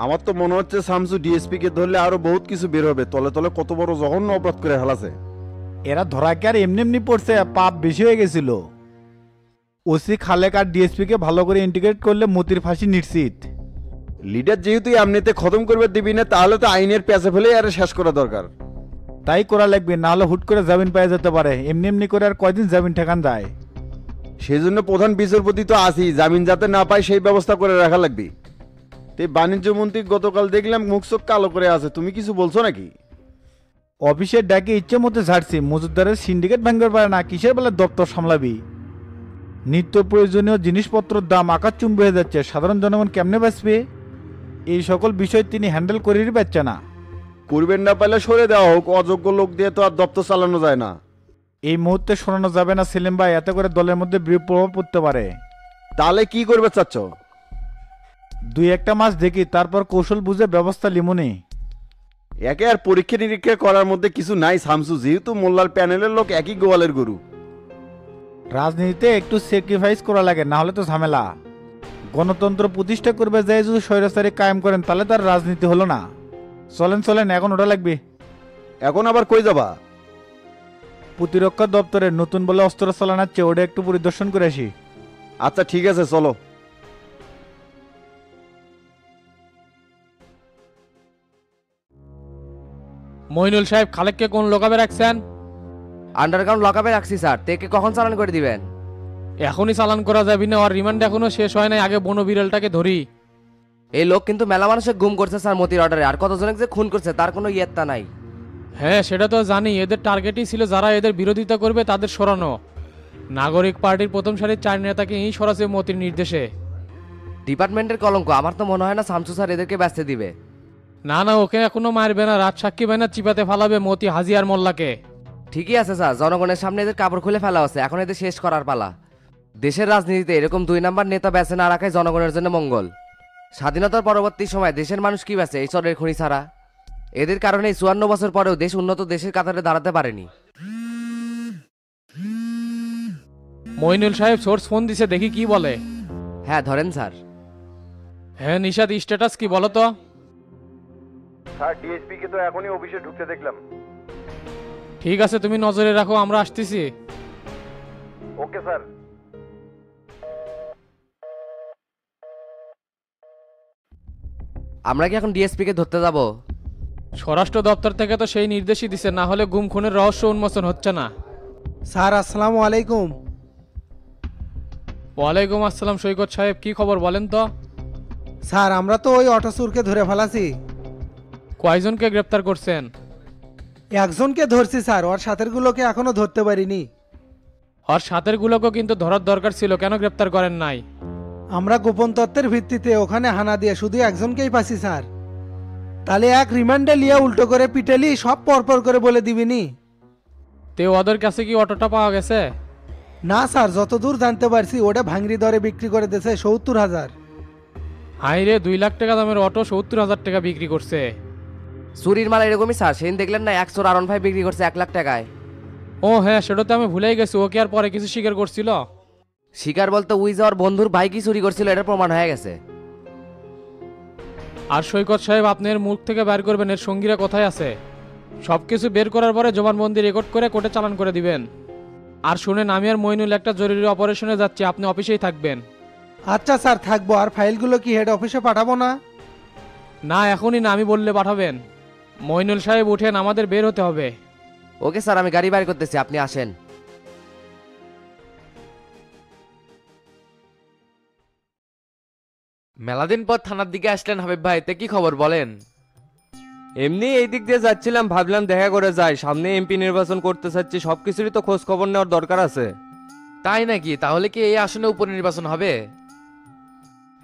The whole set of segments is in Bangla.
আমার তো মনে হচ্ছে শামসু ডিএসপি কে ধরলে আরো বহুত কিছু বের হবে, তলে তলে কত বড় জঘন্য অপরাধ করে হেলাছে। এরা ধরা কি আর এমনি এমনি পড়ছে, পাপ বেশি হয়ে গেছিল। ওসি খালেক আর ডিএসপি কে ভালো করে ইন্টিগ্রেট করলে মতির ফাঁসি নিশ্চিত। লিডার যেহেতু এমনিতে খতম করবে দিবি না, তাহলে তো আইনের পেঁচে ফেলে আর শেষ করা দরকার। তাই করা লাগবে, না হলে হুট করে জামিন পাওয়া যেতে পারে। এমনি এমনি করে আর কয়দিন জামিন ঠেকান যায়। সেই জন্য প্রধান বিচারপতি তো আছি, জামিন যাতে না পায় সেই ব্যবস্থা করে রাখা লাগবে। তে বাণিজ্য মন্ত্রী গতকাল দেখলাম মুখ চোখ কালো করে আছে, তুমি কিছু বলছো নাকি? অফিসের ডাকে ইচ্ছে মতো ছাড়ছি, মজুদারের সিন্ডিকেট ভাঙবে পারে না, কিসের বেলা দপ্তর সামলাবি। নিত্য প্রয়োজনীয় জিনিসপত্রের দাম আকাশচুম্বী হয়ে যাচ্ছে, সাধারণ জনগণ কেমনে বাঁচবে? এই সকল বিষয় তিনি হ্যান্ডেল করেই পারছে না। করবেন না পাইলে সরে দেওয়া হোক, অযোগ্য লোক দিয়ে তো আর দপ্তর চালানো যায় না। এই মুহূর্তে শোনানো যাবে না সেলিম ভাই, এতে করে দলের মধ্যে বিরূপ প্রভাব পড়তে পারে। তাহলে কি করবে চাচ্ছ? দুই একটা মাস দেখি, তারপর কৌশল বুঝে ব্যবস্থা লিমুনি। একে আর পরীক্ষা নিরীক্ষা করার মধ্যে কিছু নাই শামসু, যেহেতু মোল্লার প্যানেলের লোক একই গোয়ালের গরু। রাজনীতিতে একটু স্যাক্রিফাইস করা লাগে, না হলে তো ঝামেলা। গণতন্ত্র প্রতিষ্ঠা করবে যায় যদি স্বৈরাচারী কায়েম করেন, তাহলে তার রাজনীতি হলো না। চলেন চলেন, এখন ওটা লাগবে। এখন আবার কই যাবা? প্রতিরক্ষা দপ্তরে নতুন বলে অস্ত্র চালানাচ্ছে, ওটা একটু পরিদর্শন করে আসি। আচ্ছা ঠিক আছে, চলো। মইনুল সাহেব, খালেককে কোন লোকাবে রাখছেন? আন্ডারগ্রাউন্ড লকআপে রাখছি স্যার। তেকে কখন চালান করে দিবেন? এখনই চালান করা যাবি না, আর রিমান্ড এখনো শেষ হয় নাই, আগে বন বিড়ালটাকে ধরি। এই লোক কিন্তু মেলা মানুষের গুম করছে স্যার মতির অর্ডারে, আর কতজনকে যে খুন করছে তার কোনো ইয়েত্তা নাই। হ্যাঁ সেটা তো জানি, এদের টার্গেটই ছিল যারা এদের বিরোধিতা করবে তাদের সরানো। নাগরিক পার্টির প্রথম সারির 4 নেতাকে এই সরাসরি মতির নির্দেশে। ডিপার্টমেন্টের কলঙ্ক, আমার তো মনে হয় না শামসু স্যার এদেরকে ব্যস্ত দিবে। না না, ওকে এখনো মারবে না, রাত সাক্ষী বাইনা চিপাতে ফালাবে মতি, হাজি আর মোল্লাকে। ঠিকই আছে স্যার, জনগণের সামনে এদের কাপড় খুলে ফেলা আছে, এখন এদের শেষ করার পালা। দেশের রাজনীতিতে এরকম 2 নাম্বার নেতা বেছে না রাখাই জনগণের জন্য মঙ্গল। স্বাধীনতার পরবর্তী সময় দেশের মানুষ কি বেছে এই চরের খনি ছাড়া? এদের কারণে 54 বছর পরেও দেশ উন্নত দেশের কাতারে দাঁড়াতে পারেনি। মইনুল সাহেব সোর্স ফোন দিছে, দেখি কি বলে। হ্যাঁ ধরেন স্যার। হ্যাঁ নিশাদ, স্ট্যাটাস কি বলো তো? স্যার ডিএসপি কে তো এখনই অফিসে ঢুকতে দেখলাম। ঠিক আছে, তুমি নজরে রাখো, আমরা আসতেছি। Okay sir. আমরা কি এখন ডিএসপি কে ধরতে যাব? স্বরাষ্ট্র দপ্তর থেকে তো সেই নির্দেশই দিছে, না হলে গুম খুনের রহস্য উন্মোচন হচ্ছে না। স্যার আসসালামু আলাইকুম। ওয়ালাইকুম আসসালাম। সৈকত সাহেব, কি খবর বলেন তো? স্যার আমরা তো ওই অটো চোরকে ধরে ফেলাছি। কয়জনকে গ্রেপ্তার করছেন? একজনকে ধরছি স্যার, ওর সাথেরগুলোকে এখনো ধরতে পারিনি। আর সাতের গুলোকেও কিন্তু ধরার দরকার ছিল, কেন গ্রেপ্তার করেন নাই? আমরা গোপন তত্ত্বের ভিত্তিতে ওখানে হানা দিয়ে শুধু একজনকেই পাচ্ছি স্যার। তাহলে এক রিমান্ডে লিয়ে উল্টো করে পিটেলি সব পরপর করে বলে দিবিনি? তে ওদের কাছে কি অটোটা পাওয়া গেছে? না স্যার, যতদূর জানতে পারছি ওটা ভাঙড়ি দরে বিক্রি করে দিয়েছে 70,000। হাই রে, 2 লাখ টাকা দামের অটো 70,000 টাকা বিক্রি করছে। চুরির মাল এরকমই স্যার, সেদিন দেখলেন না 100 R15 বিক্রি করছে 1 লাখ টাকায়। ও হ্যাঁ, সেটা তো আমি ভুলেই গেছি। ও কি আর পরে কিছু স্বীকার করছিল? শিকার বলতে উই যাওয়ার বন্ধুর ভাই কি চুরি করছিল এটা প্রমাণ হয়ে গেছে। আর সৈকত সাহেব, আপনি এর মুখ থেকে বের করবেন এর সঙ্গীরা কোথায় আছে। সবকিছু বের করার পরে জবানবন্দি রেকর্ড করে কোর্টে চালান করে দিবেন। আর শুনেন, আমি আর মইনুল একটা জরুরি অপারেশনে যাচ্ছি, আপনি অফিসেই থাকবেন। আচ্ছা স্যার থাকবো। আর ফাইলগুলো কি হেড অফিসে পাঠাবো না? না এখনই না, আমি বললে পাঠাবেন। মইনুল সাহেব উঠেন, আমাদের বের হতে হবে। ওকে স্যার, আমি গাড়ি বাইর করতেছি, আপনি আসেন। মেলাদিন পর থানার দিকে আসলেন হাবিব ভাই, তে কি খবর বলেন? এমনি এই দিক দিয়ে যাচ্ছিলাম, ভাবলাম দেখা করে যাই, সামনে এমপি নির্বাচন করতে চাচ্ছি, সবকিছুরই তো খোঁজ খবর নেওয়ার দরকার আছে। তাই নাকি? তাহলে কি এই আসনে উপনির্বাচন হবে?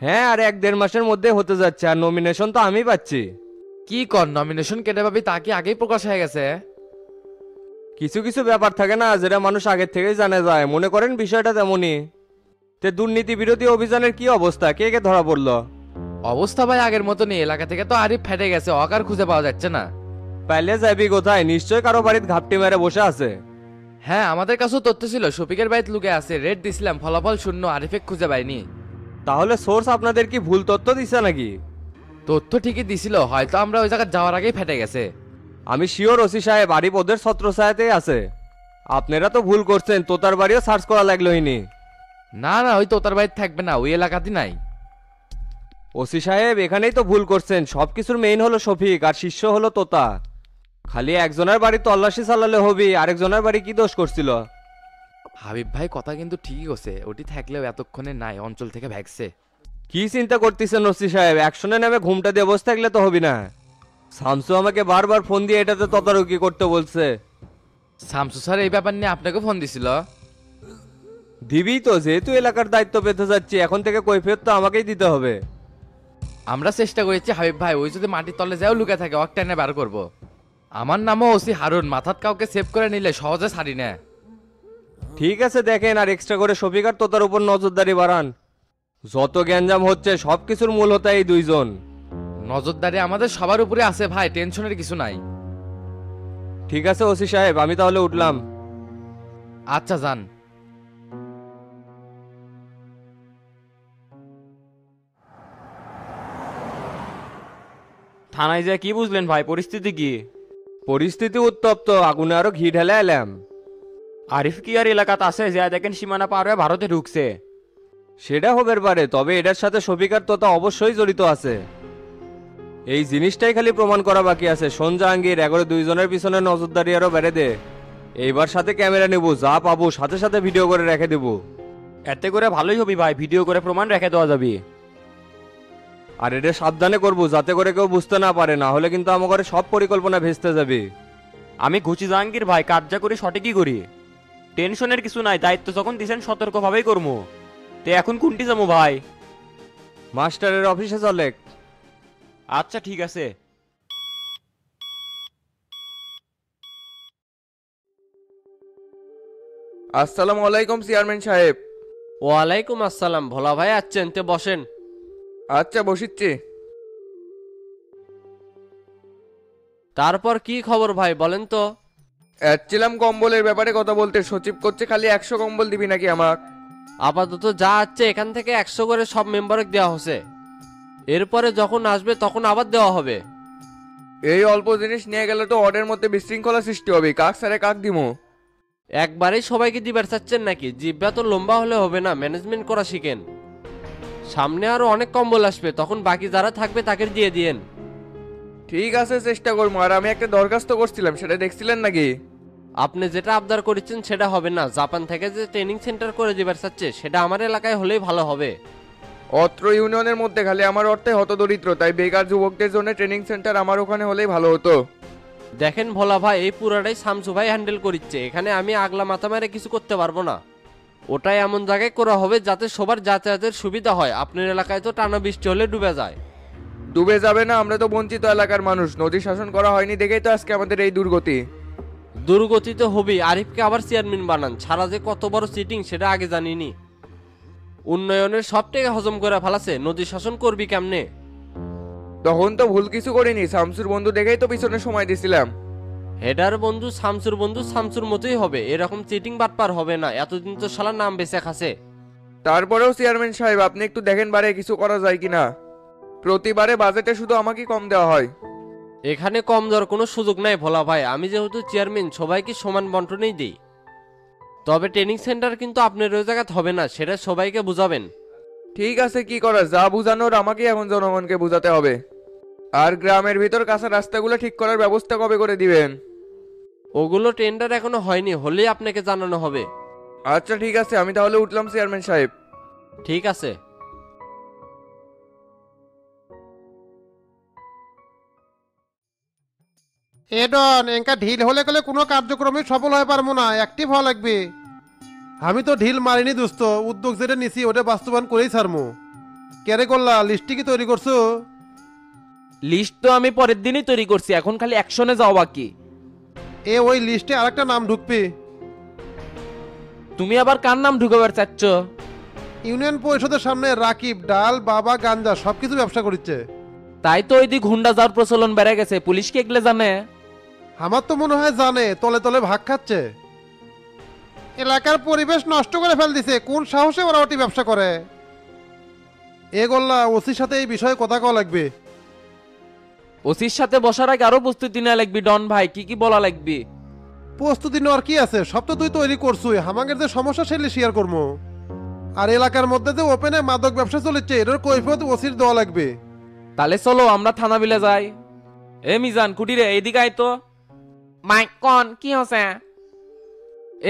হ্যাঁ, আর 1-1.5 মাসের মধ্যে হতে যাচ্ছে, আর নমিনেশন তো আমি পাচ্ছি। কি কর, নমিনেশন কেটে পাবি তা কি আগেই প্রকাশ হয়ে গেছে? কিছু কিছু ব্যাপার থাকে না যেটা মানুষ আগের থেকেই জানা যায়, মনে করেন বিষয়টা তেমনই। তে দুর্নীতি বিরোধী অভিযানের কি অবস্থা, কে কে ধরা পড়লো? অবস্থা ভাই আগের মতো নেই, এলাকা থেকে তো আরিফ ফেটে গেছে, অকার খুঁজে পাওয়া যাচ্ছে না। পাইলে যাবি কোথায়? নিশ্চয় কারো বাড়িতে ঘাপটি মেরে বসে আছে। হ্যাঁ আমাদের কাছেও তথ্য ছিল, শফিকের বাড়িতে লুকে আছে, রেড দিছিলাম, ফলাফল শূন্য, আরিফে খুঁজে পাইনি। তাহলে সোর্স আপনাদের কি ভুল তথ্য দিচ্ছে নাকি? তথ্য ঠিকই দিছিল, হয়তো আমরা ওই জায়গায় যাওয়ার আগেই ফেটে গেছে। আমি শিওর ওসি সাহেব আরিফ ওদের ছত্রছায়াতেই আছে। আপনারা তো ভুল করছেন, তোতার বাড়িও সার্চ করা লাগলো হয়নি। না না, ওই তোতার বাড়িতে থাকবে না, ওই এলাকাতে নাই। ওসি সাহেব এখানেই তো ভুল করছেন, সবকিছুর মেইন হলো শফিক আর শিষ্য হলো তোতা। খালি একজনের বাড়ি তল্লাশি চালালে হবি, আরেকজনের বাড়ি কি দোষ করছিল? হাবিব ভাই কথা কিন্তু ঠিকই আছে, ওটি থাকলেও এতক্ষণে নাই, অঞ্চল থেকে ভাগছে। কি চিন্তা করতেছেন ওসি সাহেব? অ্যাকশনে নামে ঘুমটা দিয়ে বসে থাকলে তো হবি না। শামসু আমাকে বারবার ফোন দিয়ে এটাতে তদারকি করতে বলছে। শামসু স্যার এই ব্যাপার নিয়ে আপনাকে ফোন দিছিল? দিবি তো, যেহেতু এলাকার দায়িত্ব পেতে যাচ্ছি, এখন থেকে কৈফিয়ত তো আমাকেই দিতে হবে। আমরা চেষ্টা করেছি হাবিব ভাই, ওই যদি মাটির তলে যাও লুকে থাকে ওকে টেনে বার করবো। আমার নামও ওসি হারুন, মাথাত কাউকে সেভ করে নিলে সহজে ছাড়ি না। ঠিক আছে দেখেন, আর এক্সট্রা করে শফিক আর তোতার উপর নজরদারি বাড়ান। যত গ্যাঞ্জাম হচ্ছে সবকিছুর মূল হতে এই দুইজন। নজরদারি আমাদের সবার উপরে আছে ভাই, টেনশনের কিছু নাই। ঠিক আছে ওসি সাহেব, আমি তাহলে উঠলাম। আচ্ছা যান। থানায় যায় কি বুঝলেন ভাই, পরিস্থিতি কি? পরিস্থিতি উত্তপ্ত, আগুনে আরো ঘি ঢেলে এলাম। আরিফ কি আর এলাকাতে আছে যা দেখেন সীমানা পার হয়ে ভারতে ঢুকছে? সেটা হবের পারে, তবে এটার সাথে শফিক আর তোতা অবশ্যই জড়িত আছে। এই জিনিসটাই খালি প্রমাণ করা বাকি আছে। শোন জাহাঙ্গীর, এগারো দুইজনের পিছনে নজরদারি আরো বেড়ে দে। এইবার সাথে ক্যামেরা নেব, যা পাবো সাথে সাথে ভিডিও করে রেখে দেবো। এতে করে ভালোই হবি ভাই, ভিডিও করে প্রমাণ রেখে দেওয়া যাবে। আর এটা সাবধানে করবো যাতে করে কেউ বুঝতে না পারে, না হলে কিন্তু আমার সব পরিকল্পনা ভেস্তে যাবে। আমি ঘুচি জাহাঙ্গীর ভাই, কার্যা করি সঠিকই করি। টেনশনের কিছু নাই, দায়িত্ব যখন দিছেন সতর্কভাবেই করবো। তে এখন কোনটি যাবো ভাই? মাস্টারের অফিসে চলে। আচ্ছা ঠিক আছে। আসসালামু আলাইকুম চেয়ারম্যান সাহেব। ওয়ালাইকুম আসসালাম। ভোলা ভাই আছেন, তে বসেন। আচ্ছা বসিচ্ছি। তারপর কি খবর ভাই বলেন তো? যাচ্ছিলাম কম্বলের ব্যাপারে কথা বলতে, সচিব করছে খালি 100 কম্বল দিবি নাকি আমাক? আপাতত যা আছে এখান থেকে 100 করে সব মেম্বারকে দেওয়া হচ্ছে, এরপরে যখন আসবে তখন আবার দেওয়া হবে। এই অল্প জিনিস নিয়ে গেলে তো অর্ডের মধ্যে বিশৃঙ্খলা সৃষ্টি হবে, কাক সারে কাক দিমু? একবারেই সবাইকে দিবার চাচ্ছেন নাকি? জিব্বা তো লম্বা হলে হবে না, ম্যানেজমেন্ট করা শিখেন। সামনে আরো অনেক কম্বল আসবে, তখন বাকি যারা থাকবে তাকে দিয়ে দিয়েন। ঠিক আছে চেষ্টা করবো। আর আমি একটা দরখাস্ত করছিলাম, সেটা দেখছিলেন নাকি? আপনি যেটা আবদার করেছেন সেটা হবে না। জাপান থেকে যে ট্রেনিং সেন্টার করে দিবার চাচ্ছে সেটা আমার এলাকায় হলেই ভালো হবে। অত্র ইউনিয়নের মধ্যে খালি আমার অর্থে হতদরিদ্র, তাই বেকার যুবকদের জন্য ট্রেনিং সেন্টার আমার ওখানে হলেই ভালো হতো। দেখেন ভোলা ভাই, এই পুরাটাই শামসু ভাই হ্যান্ডেল করিচ্ছে, এখানে আমি আগলা মাথা মেরে কিছু করতে পারবো না। ওটাই এমন জায়গায় করা হবে যাতে সবার যাতায়াতের সুবিধা হয়। আপনার এলাকায় তো টানা বৃষ্টি হলে ডুবে যায়। ডুবে যাবে না, আমরা তো বঞ্চিত এলাকার মানুষ, নদী শাসন করা হয়নি দেখেই তো আজকে আমাদের এই দুর্গতি। দুর্গতি তো হবেই। আরিফকে আবার চেয়ারম্যান বানান, ছাড়া যে কত বড় চিটিং সেটা আগে জানিনি। উন্নয়নের সব টাকা হজম করে ফেলাছে, নদী শাসন করবি কেমনে? তখন তো ভুল কিছু করিনি, শামসুর বন্ধু দেখেই তো পিছনে সময় দিছিলাম। হেডার বন্ধু শামসুর মতোই হবে, এরকম চিটিং বাটপার হবে না। এতদিন তো শালা নাম বেঁচে খাসে। তারপরেও চেয়ারম্যান সাহেব আপনি একটু দেখেন বারে কিছু করা যায় কিনা। প্রতিবারে বাজেটে শুধু আমাকে কম দেওয়া হয়। এখানে কম দেওয়ার কোনো সুযোগ নাই ভোলা ভাই, আমি যেহেতু চেয়ারম্যান সবাইকে সমান বন্টনেই দিই। তবে ট্রেনিং সেন্টার কিন্তু আপনার ওই জায়গায় হবে না, সেটা সবাইকে বুঝাবেন। ঠিক আছে, কি করার, যা বুঝানোর আমাকে এখন জনগণকে বুঝাতে হবে। আর গ্রামের ভিতর কাঁচা রাস্তাগুলো ঠিক করার ব্যবস্থা কবে করে দিবেন? ওগুলো টেন্ডার এখনো হয়নি, হলেই আপনাকে জানানো হবে। আচ্ছা ঠিক আছে, আমি তাহলে উঠলাম চেয়ারম্যান সাহেব। ঠিক আছে। এডন এঙ্কা ঢিল হলে গেলে কোনো কার্যক্রমে সফল হয়ে পারবো না, অ্যাক্টিভ হওয়া লাগবে। আমি তো ঢিল মারিনি দোস্ত, উদ্যোগ যেটা নিছি ওটা বাস্তবায়ন করেই ছাড়মু। কেরে করলা লিস্টটি কি তৈরি করছো? লিস্ট তো আমি পরের দিনই তৈরি করছি, এখন খালি অ্যাকশনে যাও বাকি। ওই লিস্টে আরেকটা নাম ঢুকবে। তুমি আবার কার নাম ঢুকাবার চাচ্ছ? ইউনিয়ন পরিষদের সামনে রাকিব ডাল বাবা গাঞ্জা সবকিছু ব্যবসা করছে। তাই তো ওই দিক হুন্ডা যাওয়ার প্রচলন বেড়ে গেছে, পুলিশ কি এগুলো জানে? আমার তো মনে হয় জানে, তলে তলে ভাগ খাচ্ছে। এলাকার পরিবেশ নষ্ট করে ফেল দিছে, কোন সাহসে ওরা ওটি ব্যবসা করে? গোল্লা ওসির সাথে এই বিষয়ে কথা কওয়া লাগবে। ওসির সাথে বসার আগে আরো প্রস্তুতি নেওয়া লাগবি ডন ভাই, কি কি বলা লাগবে? প্রস্তুতি নেওয়ার কি আছে, সব তো তুই তৈরি করছুই। আমাদের যে সমস্যা সেগুলি শেয়ার করবো। আর এলাকার মধ্যে যে ওপেনে মাদক ব্যবসা চলেছে এটার কৈফিয়ত ওসির দেওয়া লাগবে। তাহলে চলো আমরা থানা বিলে যাই। এ মিজান কুটিরে এইদিকে আয় তো। মাইক কন কি হচ্ছে?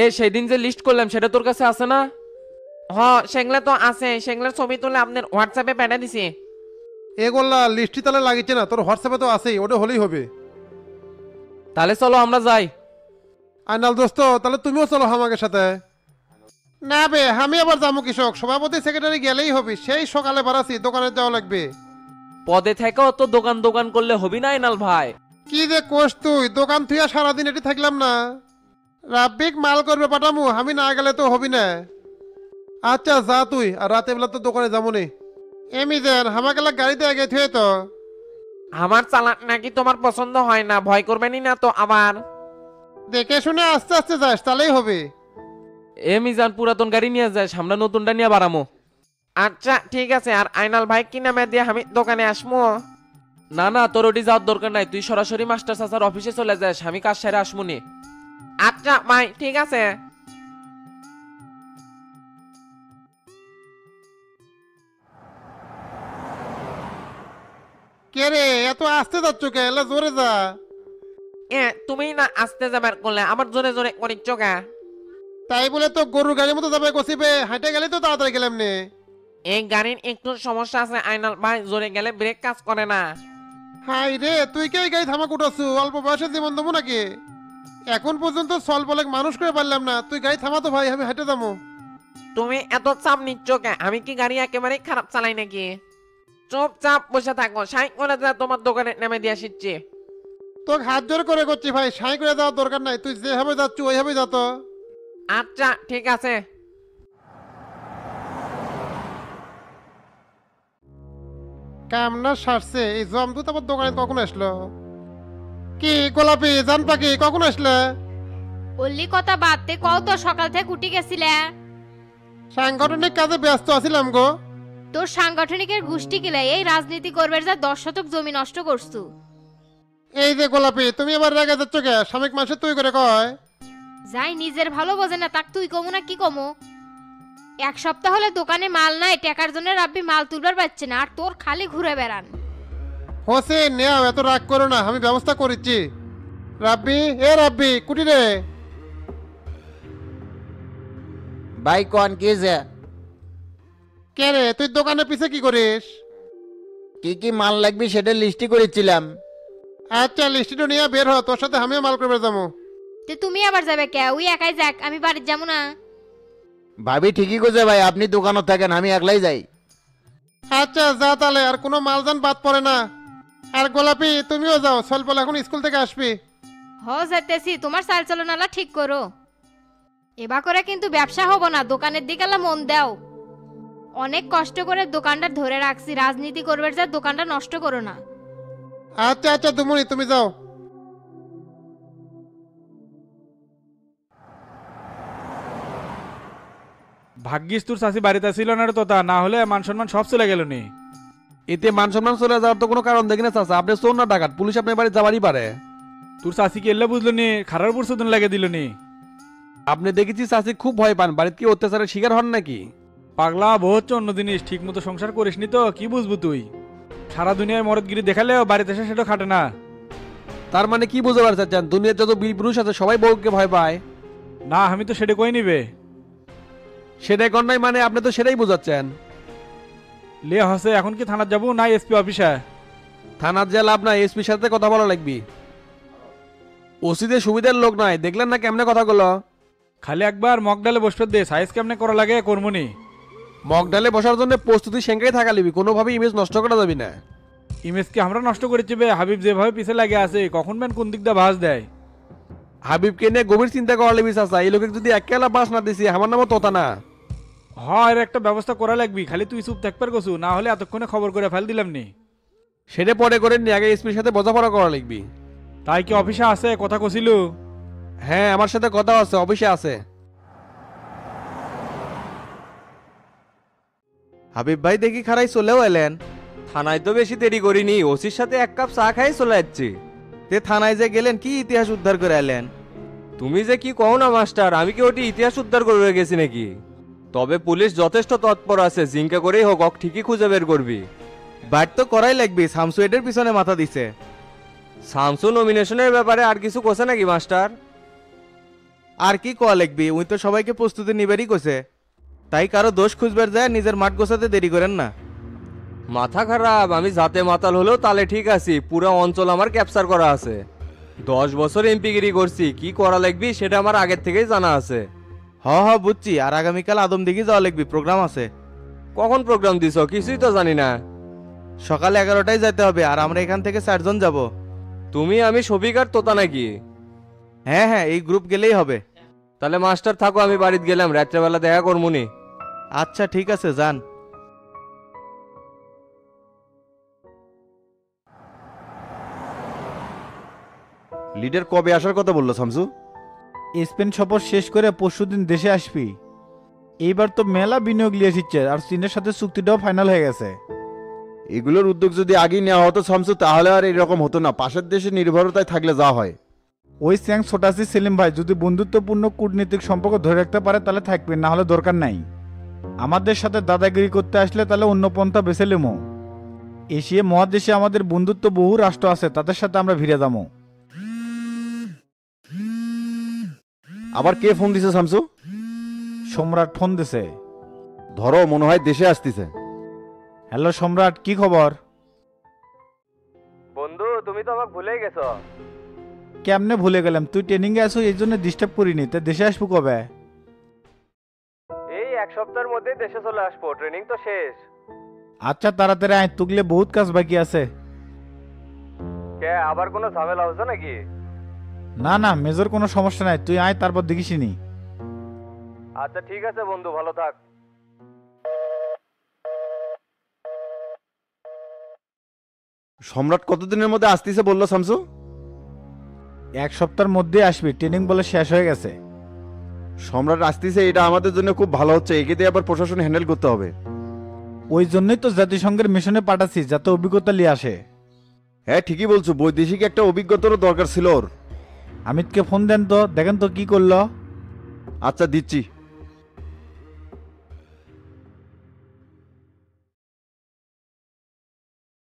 এ সেই দিন যে লিস্ট করলাম সেটা তোর কাছে আছে না? হ সেগুলো তো আছে, সেগুলোর ছবি তুলে আপনার হোয়াটসঅ্যাপে পাঠিয়ে দিছি। এগুলা লিস্টি তাহলে লাগিছে না, তোর হোয়াটসঅ্যাপে তো আছেই, ওটা হলেই হবে। তাহলে চলো আমরা যাই। আইনাল দোস্ত তাহলে তুমিও চলো আমাদের সাথে। না বে, আমি আবার যাবো কৃষক, সভাপতি সেক্রেটারি গেলেই হবে। সেই সকালে বাড়াছি, দোকানে যাওয়া লাগবে। পদে থেকেও তো দোকান দোকান করলে হবি না আইনাল ভাই। কি যে কোষ তুই, দোকান থুইয়া সারাদিন এটি থাকলাম না। রাব্বিক মাল করবে পাঠামু, আমি না গেলে তো হবি না। আচ্ছা যা তুই, আর রাতে বেলা তো দোকানে যাবো নি। এমি দেন আমাকে গাড়িতে আগে থুয়ে তো। আমার চালাক নাকি তোমার পছন্দ হয় না? ভয় করবেনি না তো আবার? দেখে শুনে আস্তে আস্তে যাস, তাহলেই হবে। এ মিজান পুরাতন গাড়ি নিয়ে যায়, সামনে নতুনটা নিয়ে বাড়ামো। আচ্ছা ঠিক আছে। আর আইনাল ভাই কি নামে দিয়ে আমি দোকানে আসবো? না না, তোর ওটি যাওয়ার দরকার নাই, তুই সরাসরি মাস্টার চাচার অফিসে চলে যাস, আমি কাজ সেরে আসমুনি। আচ্ছা ভাই ঠিক আছে। কে রে এত আস্তে যাচ্ছ কে? এলা জোরে যা। তুমি না আসতে যাবার করলে আমার জোরে জোরে করিচ্ছ কা? তাই বলে তো গরুর গাড়ির মতো যাবে কষিবে, হাঁটে গেলে তো তাড়াতাড়ি গেলাম নে। এই গাড়ির একটু সমস্যা আছে আইনাল ভাই, জোরে গেলে ব্রেক কাজ করে না। হাই রে, তুই কে গাড়ি থামাক উঠাছু? অল্প বয়সে জীবন দেবো নাকি? এখন পর্যন্ত স্বল্প লেগ মানুষ করে পারলাম না, তুই গাড়ি থামাতো ভাই, আমি হেঁটে যাবো। তুমি এত চাপ নিচ্ছ কে? আমি কি গাড়ি একেবারে খারাপ চালাই নাকি? চুপচাপ বসে থাকো, সাই করে যা তোমার দোকানে নেমে দিয়ে আসছি। তোকে হাত জোর করে করছি ভাই, সাই করে যাওয়ার দরকার নাই, তুই যেভাবে যাচ্ছ ওইভাবে যা তো। আচ্ছা ঠিক আছে। কামনা সারছে, এই জমদুত আবার দোকানে কখন আসলো? কি গোলাপি জান পাখি কখন আসলে? অল্লি কথা বাদতে কও তো, সকাল থেকে উঠে গেছিলে? সাংগঠনিক কাজে ব্যস্ত আছিলাম গো। তোর সাংগঠনিকের গোষ্ঠী কিলাই এই রাজনীতি করবে, যা 10 শতক জমি নষ্ট করছু। এই যে গোলাপি, তুমি আবার রেগে যাচ্ছ কে? স্বামীক মাসে তুই করে কয়। যাই নিজের ভালো বোঝে না তাক তুই কমু না কি কমু? এক সপ্তাহ হলে দোকানে মাল নাই, টাকার জন্য রাব্বি মাল তুলবার পাচ্ছে না, আর তোর খালি ঘুরে বেড়ান। হোসেন নেও, এত রাগ করো না, আমি ব্যবস্থা করেছি। রাব্বি, এ রাব্বি কুটি রে। ভাই কোন কি যে? কে রে তুই দোকানে পিছে কি করিস? কি কি মাল লাগবে সেটা লিস্টি করেছিলাম। আচ্ছা লিস্টিটা নিয়ে বের হ, তোর সাথে আমিও মাল করবে যাবো। তে তুমি আবার যাবে কে? ওই একাই যাক, আমি বাড়ি যাবো না। ভাবি ঠিকই করছে ভাই, আপনি দোকানে থাকেন, আমি একলাই যাই। আচ্ছা যা তাহলে, আর কোনো মালজান বাদ পড়ে না। আর গোলাপি তুমিও যাও, স্বল্প এখন স্কুল থেকে আসবি। হ যেতেছি, তোমার চাল চলনালা ঠিক করো। এবার করে কিন্তু ব্যবসা হবো না, দোকানের দিকে মন দাও। অনেক কষ্ট করে দোকানটা ধরে রাখছি, রাজনীতি করবে যা দোকানটা নষ্ট করো না। আচ্ছা আচ্ছা দুমুনি তুমি যাও। ভাগ্যিস তোর চাষি বাড়িতে ছিল না রে তোতা, না হলে মান সম্মান সব চলে গেল নি। এতে মান সম্মান চলে যাওয়ার তো কোনো কারণ দেখি না চাচা, আপনি চোর না ডাকাত, পুলিশ আপনার বাড়ি যাবারই পারে। তোর চাষি কি এলে বুঝলো নি, খারাপ পরশুদিন লাগে দিল নি। আপনি দেখেছি চাষি খুব ভয় পান, বাড়িতে কি অত্যাচারের শিকার হন নাকি? পাগলা বউ হচ্ছে অন্য জিনিস, ঠিক মতো সংসার করিস নি তো কি বুঝবো তুই? সারা দুনিয়ায় মরদগিরি দেখালেও বাড়িতে এসে সেটা খাটে না। তার মানে কি বুঝতে পারছেন, দুনিয়ার যত বীর পুরুষ আছে সবাই বউকে ভয় পায়? না আমি তো সেটা কই নিবে। সেটাই কর নাই মানে, আপনি তো সেটাই বোঝাচ্ছেন। লে হসে, এখন কি থানার যাবো না এসপি অফিসে? থানার যা লাভ নাই, এসপির সাথে কথা বলা লাগবি। ওসিদের সুবিধার লোক নয়, দেখলেন না কেমনে কথাগুলো? খালি একবার মক ডালে বসবে দে, সাইজ কেমনে করা লাগে কর্মনি। মক ডালে বসার জন্য প্রস্তুতি সেঙ্গাই থাকা লিবি, কোনোভাবে ইমেজ নষ্ট করা যাবি না। ইমেজ কি আমরা নষ্ট করেছি বে? হাবিব যেভাবে পিছে লাগে আছে, কখন ম্যান কোন দিক দিয়ে ভাস দেয়। হাবিবকে নিয়ে গভীর চিন্তা করা লিবি চাচা, এই লোকে যদি একেলা বাস না দিছি, আমার নামও তোতা না। হয় এর একটা ব্যবস্থা করা লাগবি, খালি তুই চুপ থাকবার কছু, না হলে এতক্ষণে খবর করে ফেল দিলাম নি। সেটা পরে করে নি, আগে এসপির সাথে বোঝাপড়া করা লাগবি। তাই কি অফিসে আছে কথা কছিল? হ্যাঁ আমার সাথে কথা আছে, অফিসে আছে। হাবিব ভাই দেখি খারাই চলেও এলেন। থানায় তো বেশি দেরি করিনি, ওসির সাথে এক কাপ চা খাই চলে যাচ্ছি। তে থানায় যে গেলেন কি ইতিহাস উদ্ধার করে এলেন? তুমি যে কি কও না মাস্টার, আমি কি ওটি ইতিহাস উদ্ধার করবে গেছি নাকি? তবে পুলিশ যথেষ্ট তৎপর আছে, জিঙ্কা করেই হোক অক ঠিকই খুঁজে বের করবি। বাইট তো করাই লাগবে, শামসু এটার পিছনে মাথা দিছে। শামসু নমিনেশনের ব্যাপারে আর কিছু কোসে নাকি মাস্টার? আর কি কোয়া লাগবি, উই তো সবাইকে প্রস্তুতি নিবেরই কোসে। তাই কারো দোষ খুঁজবার যায়, নিজের মাঠ গোছাতে দেরি করেন না। মাথা খারাপ, আমি জাতে মাতাল হলেও তালে ঠিক আছি, পুরো অঞ্চল আমার ক্যাপচার করা আছে। 10 বছর এমপিগিরি করছি, কি করা লাগবি সেটা আমার আগের থেকেই জানা আছে। হ বুঝছি, আর আগামীকাল আদমদিঘি যাওয়া লাগবি, প্রোগ্রাম আছে। কখন প্রোগ্রাম দিছ কিছুই তো জানি না। সকালে 11টায় যেতে হবে, আর আমরা এখান থেকে 4 জন যাব। তুমি, আমি, শফিক আর তোতা নাকি? হ্যাঁ, এই গ্রুপ গেলেই হবে। তাহলে মাস্টার থাকো, আমি বাড়িতে গেলাম, রাত্রেবেলা দেখা করমুনি। আচ্ছা ঠিক আছে, যান। লিডার কবে আসার কথা বললো শামসু? স্পেন সফর শেষ করে পরশুদিন দেশে আসবি। এইবার তো মেলা বিনিয়োগ লিয়ে এসেছে, আর চীনের সাথে চুক্তিটাও ফাইনাল হয়ে গেছে। এগুলোর উদ্যোগ যদি আগেই নেওয়া হতো শামসু, তাহলে আর এরকম হতো না। পাশের দেশে নির্ভরতায় থাকলে যা হয়। ওই স্যাং ছোটাসি সেলিম ভাই যদি বন্ধুত্বপূর্ণ কূটনীতিক সম্পর্ক ধরে রাখতে পারে তাহলে থাকবে, না হলে দরকার নাই। আমাদের সাথে দাদাগিরি করতে আসলে তাহলে অন্য পন্থা বেছে নেবো। এশিয়া মহাদেশে আমাদের বন্ধুত্ব বহু রাষ্ট্র আছে, তাদের সাথে আমরা ভিড়ে যাবো। আবার কে ফোন দিছে শামসু? সম্রাট ফোন দিছে। ধরো, মনে হয় দেশে আসতেছে। হ্যালো সম্রাট, কি খবর? বন্ধু, তুমি তো আমাকে ভুলেই গেছো। কেমনে ভুলে গেলাম? তুই ট্রেনিং এ আসো, এই জন্য ডিস্টার্ব করিনি। তা দেশে আসবো কবে? এই 1 সপ্তাহের মধ্যে দেশে চলে আসবো, ট্রেনিং তো শেষ। আচ্ছা তাড়াতাড়ি আয়, তুগলে বহুত কাজ বাকি আছে। কে আবার কোনো ঝামেলা হচ্ছে নাকি? না না, মেজর কোনো সমস্যা নাই, তুই আয়, তারপর দেখিসনি। আচ্ছা ঠিক আছে বন্ধু, ভালো থাক। সম্রাট কতদিনের মধ্যে আসতেছে বললো শামসু? 1 সপ্তাহের মধ্যে আসবি, ট্রেনিং বলে শেষ হয়ে গেছে। সম্রাট আসতেছে, এটা আমাদের জন্য খুব ভালো হচ্ছে। একে দিয়ে আবার প্রশাসন হ্যান্ডেল করতে হবে। ওই জন্যই তো জাতিসংঘের মিশনে পাঠাচ্ছি, যাতে অভিজ্ঞতা নিয়ে আসে। হ্যাঁ ঠিকই বলছো, বৈদেশিক একটা অভিজ্ঞতারও দরকার ছিল ওর। আমিতকে ফোন দেন তো, দেখেন তো কি করলো। আচ্ছা দিচ্ছি।